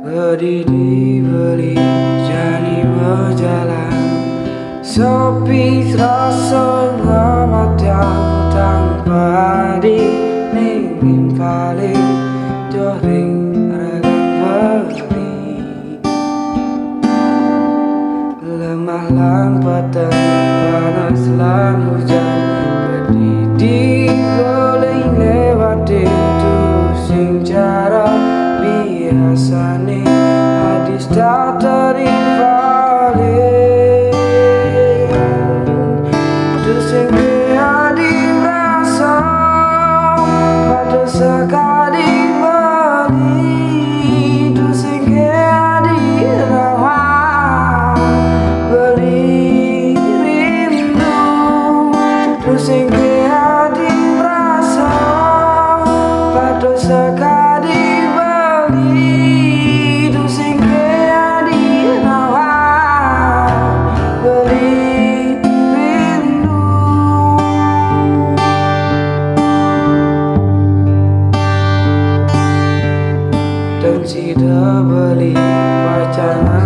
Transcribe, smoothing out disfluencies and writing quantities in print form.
Berdiri beli jani berjalan, sepi rasa lewat yang tanpa dingin paling doring ragan beri. Lemah lampatan panas lan hujan, berdiri beli lewat itu sing cara biasane hadis tak terifale. Dusing adi rasa pada sekali beli, dusing adi rawa beli rindu, dusing adi rasa pada sekali dan tidak beli pacaran.